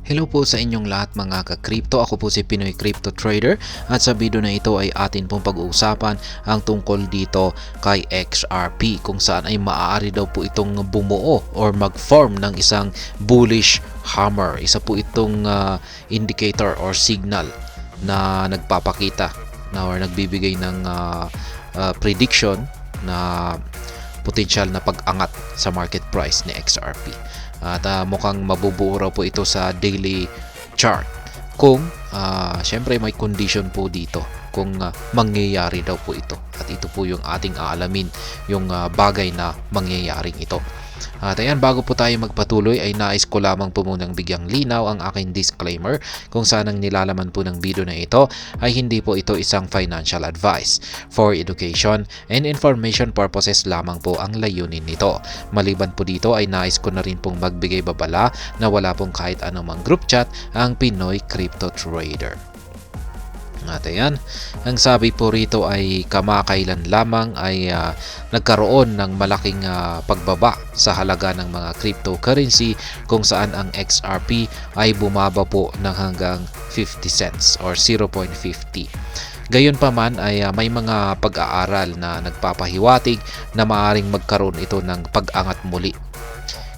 Hello po sa inyong lahat mga ka-crypto. Ako po si Pinoy Crypto Trader at sa video na ito ay atin pong pag-uusapan ang tungkol dito kay XRP kung saan ay maaari daw po itong bumuo or mag-form ng isang bullish hammer. Isa po itong indicator or signal na nagpapakita na or nagbibigay ng prediction na potential na pag-angat sa market price ni XRP. At mukhang mabubuo raw po ito sa daily chart kung syempre may condition po dito kung mangyayari daw po ito. At ito po yung ating aalamin, yung bagay na mangyayaring ito. At ayan, bago po tayo magpatuloy ay nais ko lamang po munang bigyang linaw ang aking disclaimer kung saan ang nilalaman po ng video na ito ay hindi po ito isang financial advice. For education and information purposes lamang po ang layunin nito. Maliban po dito ay nais ko na rin pong magbigay babala na wala pong kahit anumang group chat ang Pinoy Crypto Trader. At ayan, ang sabi po rito ay kamakailan lamang ay nagkaroon ng malaking pagbaba sa halaga ng mga cryptocurrency kung saan ang XRP ay bumaba po ng hanggang 50 cents or 0.50. Gayon pa man ay may mga pag-aaral na nagpapahiwatig na maaaring magkaroon ito ng pag-angat muli.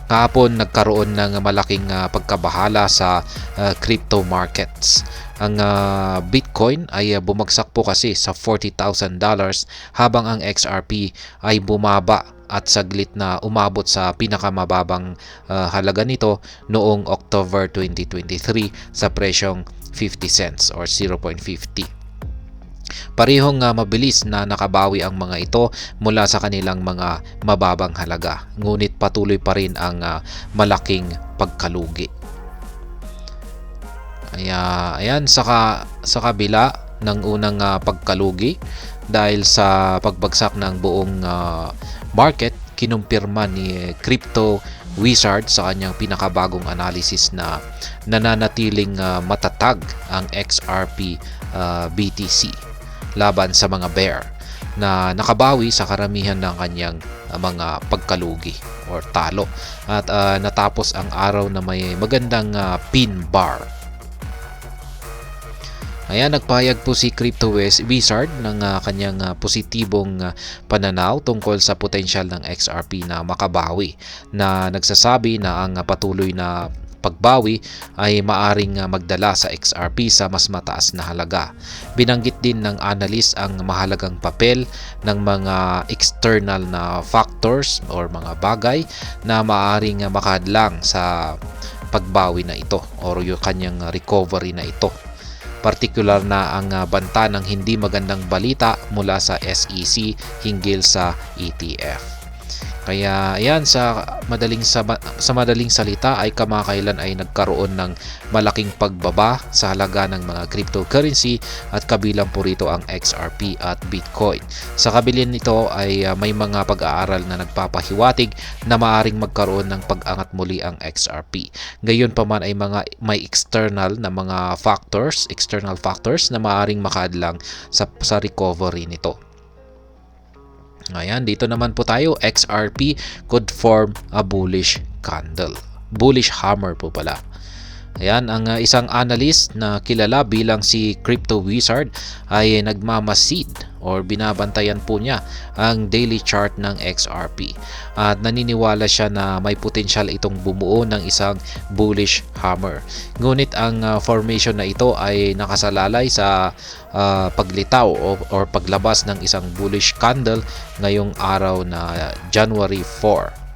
Kahapon nagkaroon ng malaking pagkabahala sa crypto markets. Ang Bitcoin ay bumagsak po kasi sa $40,000 habang ang XRP ay bumaba at saglit na umabot sa pinakamababang halaga nito noong October 2023 sa presyong 50 cents or 0.50. Parehong mabilis na nakabawi ang mga ito mula sa kanilang mga mababang halaga. Ngunit patuloy pa rin ang malaking pagkalugi. Ayan, sa kabila ng unang pagkalugi dahil sa pagbagsak ng buong market, kinumpirma ni Crypto Wizard sa kanyang pinakabagong analysis na nananatiling matatag ang XRP BTC laban sa mga bear na nakabawi sa karamihan ng kanyang mga pagkalugi or talo at natapos ang araw na may magandang pin bar. Ayan, nagpahayag po si Crypto Wizard ng kanyang positibong pananaw tungkol sa potensyal ng XRP na makabawi, na nagsasabi na ang patuloy na pagbawi ay maaring magdala sa XRP sa mas mataas na halaga. Binanggit din ng analyst ang mahalagang papel ng mga external na factors or mga bagay na maaring makahadlang sa pagbawi na ito or yung kanyang recovery na ito. Partikular na ang banta ng hindi magandang balita mula sa SEC hinggil sa ETF. Kaya ayan, sa madaling salita ay kamakailan ay nagkaroon ng malaking pagbaba sa halaga ng mga cryptocurrency at kabilang po rito ang XRP at Bitcoin. Sa kabilin nito ay may mga pag-aaral na nagpapahiwatig na maaring magkaroon ng pag-angat muli ang XRP. Gayon pa man ay may external factors na maaring makadlang sa recovery nito. Ayan, dito naman po tayo, XRP could form a bullish candle. Bullish hammer po pala. Ayan, ang isang analyst na kilala bilang si Crypto Wizard ay nagmamasid or binabantayan po niya ang daily chart ng XRP. At naniniwala siya na may potensyal itong bumuo ng isang bullish hammer. Ngunit ang formation na ito ay nakasalalay sa paglitaw or paglabas ng isang bullish candle ngayong araw na January 4.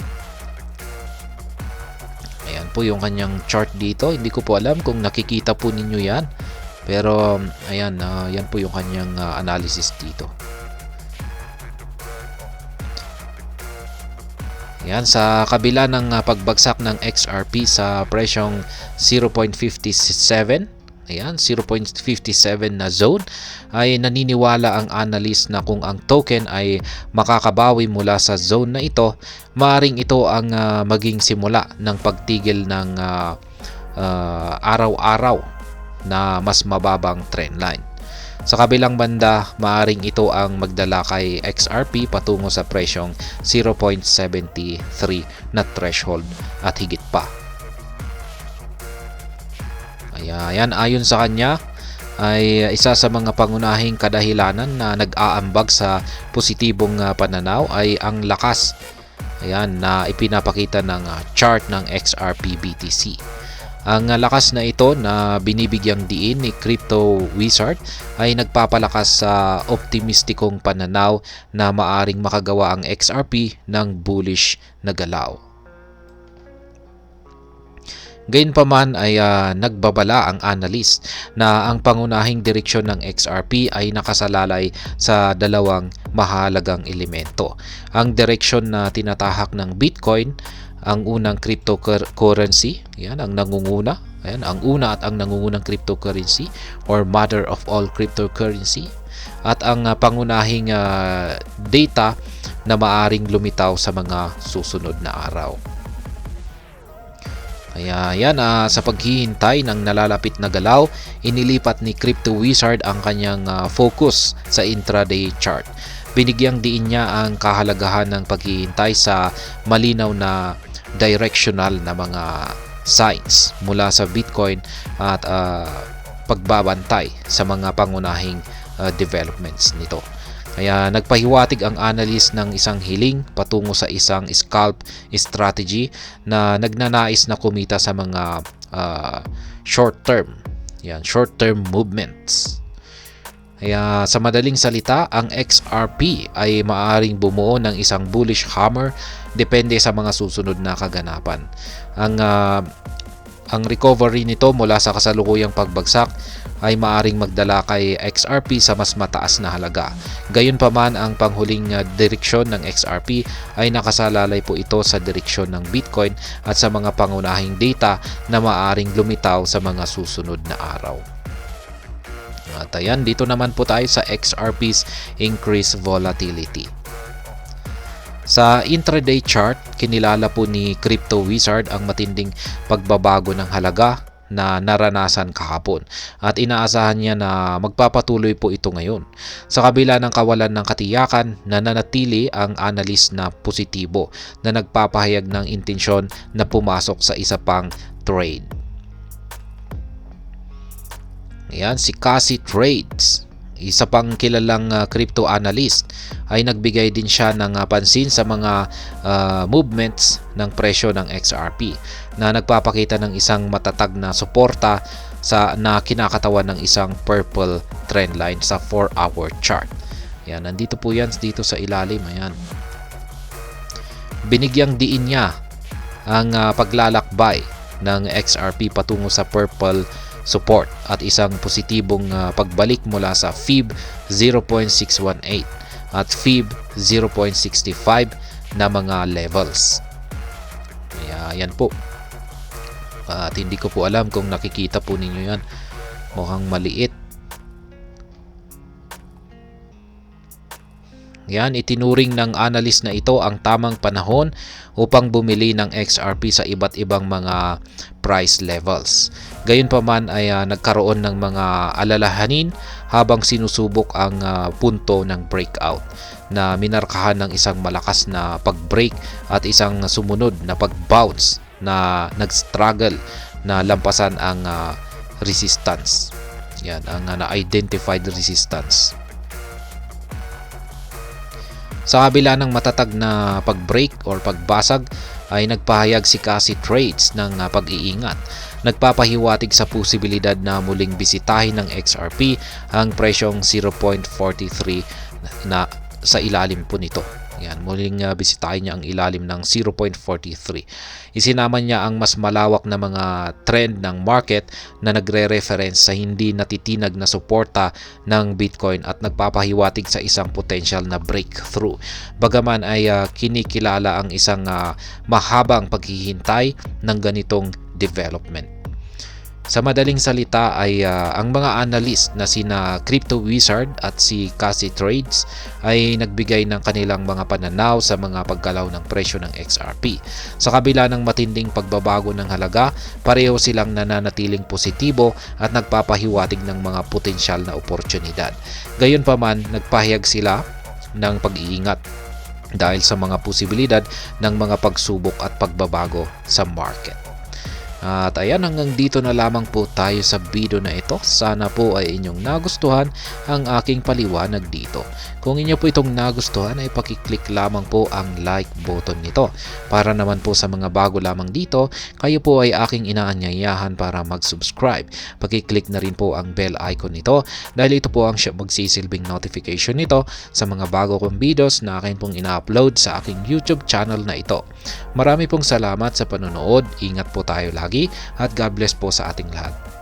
Ayan po yung kanyang chart dito. Hindi ko po alam kung nakikita po ninyo yan. Pero ayan, yan po yung kanyang analysis dito. Ayan, sa kabila ng pagbagsak ng XRP sa presyong 0.57, ayan, 0.57 na zone, ay naniniwala ang analyst na kung ang token ay makakabawi mula sa zone na ito, maaring ito ang maging simula ng pagtigil ng araw-araw na mas mababang trendline. Sa kabilang banda, maaring ito ang magdala kay XRP patungo sa presyong 0.73 na threshold at higit pa. Yan, ayon sa kanya ay isa sa mga pangunahing kadahilanan na nag-aambag sa positibong pananaw ay ang lakas na ipinapakita ng chart ng XRP BTC. Ang lakas na ito na binibigyang diin ni Crypto Wizard ay nagpapalakas sa optimistikong pananaw na maaring makagawa ang XRP ng bullish na galaw. Gayunpaman ay nagbabala ang analyst na ang pangunahing direksyon ng XRP ay nakasalalay sa dalawang mahalagang elemento. Ang direksyon na tinatahak ng Bitcoin, ang unang cryptocurrency, yan ang nangunguna. Ayan, ang una at ang nangungunang cryptocurrency or mother of all cryptocurrency, at ang pangunahing data na maaring lumitaw sa mga susunod na araw. Kaya yan, sa paghihintay ng nalalapit na galaw, inilipat ni Crypto Wizard ang kanyang focus sa intraday chart. Binigyang diin niya ang kahalagahan ng paghihintay sa malinaw na directional na mga signs mula sa Bitcoin at pagbabantay sa mga pangunahing developments nito. Kaya nagpahiwatig ang analyst ng isang hiling patungo sa isang scalp strategy na nagnanais na kumita sa mga short-term movements. Kaya sa madaling salita, ang XRP ay maaaring bumuo ng isang bullish hammer depende sa mga susunod na kaganapan. Ang recovery nito mula sa kasalukuyang pagbagsak ay maaring magdala kay XRP sa mas mataas na halaga. Gayunpaman, ang panghuling direksyon ng XRP ay nakasalalay po ito sa direksyon ng Bitcoin at sa mga pangunahing data na maaring lumitaw sa mga susunod na araw. At ayan, dito naman po tayo sa XRP's increased volatility. Sa intraday chart, kinilala po ni Crypto Wizard ang matinding pagbabago ng halaga na naranasan kahapon at inaasahan niya na magpapatuloy po ito ngayon. Sa kabila ng kawalan ng katiyakan, nananatili ang analyst na positibo na nagpapahayag ng intensyon na pumasok sa isa pang trade. Ayan, si Cassie Trades, isa pang kilalang crypto analyst, ay nagbigay din siya ng pansin sa mga movements ng presyo ng XRP na nagpapakita ng isang matatag na suporta na kinakatawan ng isang purple trend line sa 4-hour chart. Yan, nandito po yan dito sa ilalim. Ayan. Binigyang diin niya ang paglalakbay ng XRP patungo sa purple support at isang positibong pagbalik mula sa FIB 0.618 at FIB 0.65 na mga levels. Kaya yan po. At hindi ko po alam kung nakikita po ninyo yan. Mukhang maliit. Yan, itinuring ng analyst na ito ang tamang panahon upang bumili ng XRP sa iba't ibang mga price levels. Gayunpaman ay nagkaroon ng mga alalahanin habang sinusubok ang punto ng breakout na minarkahan ng isang malakas na pag-break at isang sumunod na pag-bounce na nag-struggle na lampasan ang resistance. Yan, ang na-identified resistance. Sa kabila ng matatag na pag-break or pagbasag ay nagpahayag si Cassie Trades ng pag-iingat. Nagpapahiwatig sa posibilidad na muling bisitahin ng XRP ang presyong 0.43 na sa ilalim po nito. Yan, muling bisitahin niya ang ilalim ng 0.43. Isinama niya ang mas malawak na mga trend ng market na nagre-reference sa hindi natitinag na suporta ng Bitcoin at nagpapahiwatig sa isang potential na breakthrough. Bagaman ay kinikilala ang isang mahabang paghihintay ng ganitong development. Sa madaling salita ay ang mga analyst na sina Crypto Wizard at si Cassie Trades ay nagbigay ng kanilang mga pananaw sa mga paggalaw ng presyo ng XRP. Sa kabila ng matinding pagbabago ng halaga, pareho silang nananatiling positibo at nagpapahiwatig ng mga potensyal na oportunidad. Gayunpaman, nagpahayag sila ng pag-iingat dahil sa mga posibilidad ng mga pagsubok at pagbabago sa market. At ayan, hanggang dito na lamang po tayo sa video na ito. Sana po ay inyong nagustuhan ang aking paliwanag dito. Kung inyo po itong nagustuhan ay pakiclick lamang po ang like button nito. Para naman po sa mga bago lamang dito, kayo po ay aking inaanyayahan para mag-subscribe. Pakiclick na rin po ang bell icon nito dahil ito po ang magsisilbing notification nito sa mga bago kong videos na akin pong ina-upload sa aking YouTube channel na ito. Marami pong salamat sa panonood. Ingat po tayo lagi at God bless po sa ating lahat.